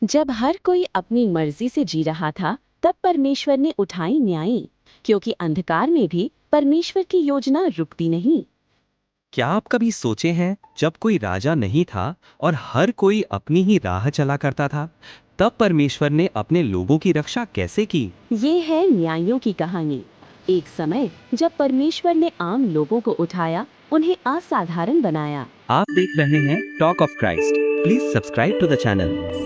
जब हर कोई अपनी मर्जी से जी रहा था, तब परमेश्वर ने उठाई न्यायी, क्योंकि अंधकार में भी परमेश्वर की योजना रुकती नहीं। क्या आप कभी सोचे हैं, जब कोई राजा नहीं था और हर कोई अपनी ही राह चला करता था, तब परमेश्वर ने अपने लोगों की रक्षा कैसे की? ये है न्यायियों की कहानी। एक समय जब परमेश्वर ने आम लोगों को उठाया, उन्हें असाधारण बनाया। आप देख रहे हैं talk of Christ. Please subscribe to the channel.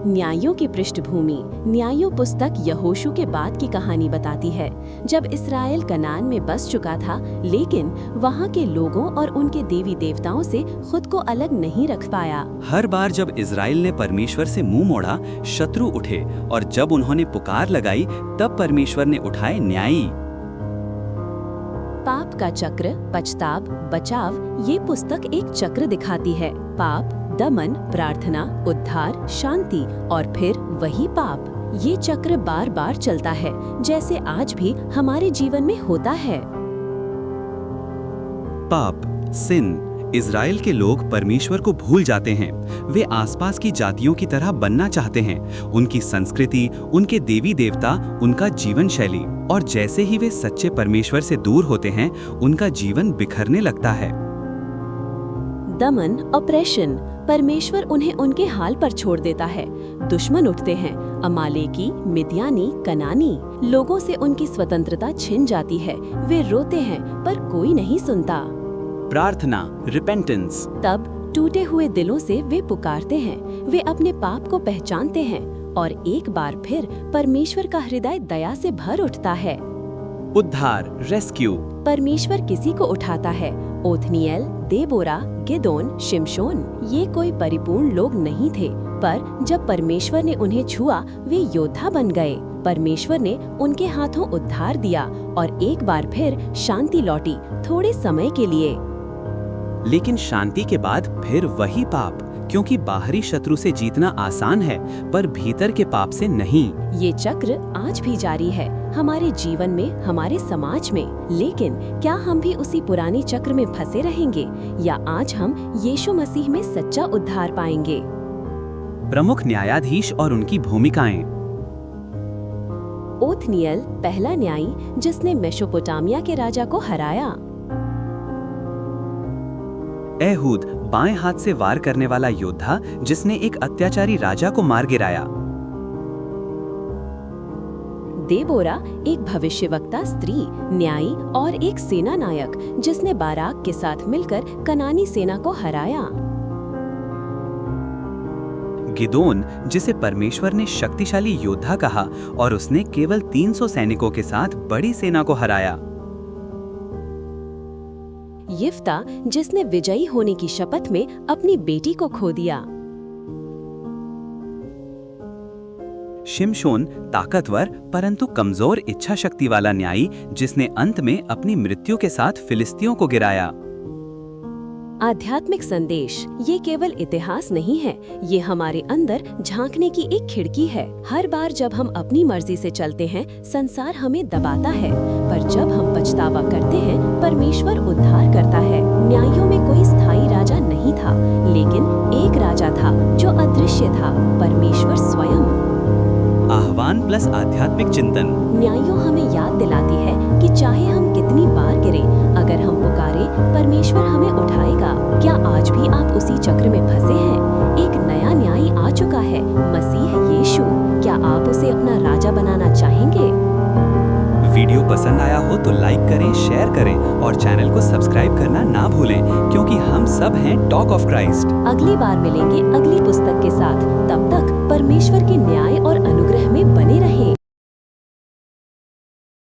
न्यायों की पृष्ठभूमि। न्यायों पुस्तक यहोशू के बाद की कहानी बताती है, जब इस्राएल कनान में बस चुका था, लेकिन वहाँ के लोगों और उनके देवी देवताओं से खुद को अलग नहीं रख पाया। हर बार जब इज़राइल ने परमेश्वर से मुंह मोड़ा, शत्रु उठे, और जब उन्होंने पुकार लगाई, तब परमेश्वर ने उठाए न्यायी। पाप का चक्र, पछताव, बचाव, ये पुस्तक एक चक्र दिखाती है। पाप, दमन, प्रार्थना, उद्धार, शांति और फिर वही पाप। ये चक्र बार बार चलता है, जैसे आज भी हमारे जीवन में होता है। पाप, सिन। इज़राइल के लोग परमेश्वर को भूल जाते हैं। वे आसपास की जातियों की तरह बनना चाहते हैं। उनकी संस्कृति, उनके देवी देवता, उनका जीवन शैली, और जैसे ही वे सच्चे परमेश्वर से दूर होते हैं, उनका जीवन बिखरने लगता है। दमन, ऑपरेशन। परमेश्वर उन्हें उनके हाल पर छोड़ देता है। दुश्मन उठते हैं, अमालेकी, मिद्यानी, कनानी। लोगों से उनकी स्वतंत्रता छिन जाती है। वे रोते हैं, पर कोई नहीं सुनता। प्रार्थना, रिपेंटेंस। तब टूटे हुए दिलों से वे पुकारते हैं। वे अपने पाप को पहचानते हैं, और एक बार फिर परमेश्वर का हृदय दया से भर उठता है। उद्धार, रेस्क्यू। परमेश्वर किसी को उठाता है। ओथनिएल, देबोरा, गिदोन, शिमशोन, ये कोई परिपूर्ण लोग नहीं थे, पर जब परमेश्वर ने उन्हें छुआ, वे योद्धा बन गए। परमेश्वर ने उनके हाथों उद्धार दिया, और एक बार फिर शांति लौटी, थोड़े समय के लिए। लेकिन शांति के बाद फिर वही पाप, क्योंकि बाहरी शत्रु से जीतना आसान है, पर भीतर के पाप से नहीं। ये चक्र आज भी जारी है, हमारे जीवन में, हमारे समाज में। लेकिन क्या हम भी उसी पुरानी चक्र में फंसे रहेंगे, या आज हम यीशु मसीह में सच्चा उद्धार पाएंगे? प्रमुख न्यायाधीश और उनकी भूमिकाएं। ओथनिएल, पहला न्यायी जिसने मेसोपोटामिया के राजा को हराया। एहूद, बाएं हाथ से वार करने वाला योद्धा, जिसने एक अत्याचारी राजा को मार गिराया। देबोरा, एक भविष्यवक्ता स्त्री, न्यायी और एक सेना नायक, जिसने बाराक के साथ मिलकर कनानी सेना को हराया। गिदोन, जिसे परमेश्वर ने शक्तिशाली योद्धा कहा, और उसने केवल 300 सैनिकों के साथ बड़ी सेना को हराया। यिफ्ता, जिसने विजयी होने की शपथ में अपनी बेटी को खो दिया। शिमशोन, ताकतवर परंतु कमजोर इच्छा शक्ति वाला न्यायी, जिसने अंत में अपनी मृत्यु के साथ फिलिस्तियों को गिराया। आध्यात्मिक संदेश। ये केवल इतिहास नहीं है, ये हमारे अंदर झांकने की एक खिड़की है। हर बार जब हम अपनी मर्जी से चलते हैं, संसार हमें दबाता है, पर जब हम पछतावा करते हैं, परमेश्वर उद्धार करता है। न्यायों में कोई स्थायी राजा नहीं था, लेकिन एक राजा था जो अदृश्य था, परमेश्वर स्वयं। आह्वान प्लस आध्यात्मिक चिंतन। न्यायों हमें याद दिलाती है कि चाहे हम कितनी बार गिरें, अगर हम पुकारें, परमेश्वर हमें उठाएगा। क्या आज भी आप उसी चक्र में फंसे हैं? एक नया न्यायी आ चुका है, मसीह यीशु। क्या आप उसे अपना राजा बनाना चाहेंगे? वीडियो पसंद आया हो तो लाइक करें, शेयर करें, और चैनल को सब्सक्राइब करना ना भूलें, क्योंकि हम सब हैं टॉक ऑफ क्राइस्ट। अगली बार मिलेंगे अगली पुस्तक के साथ। तब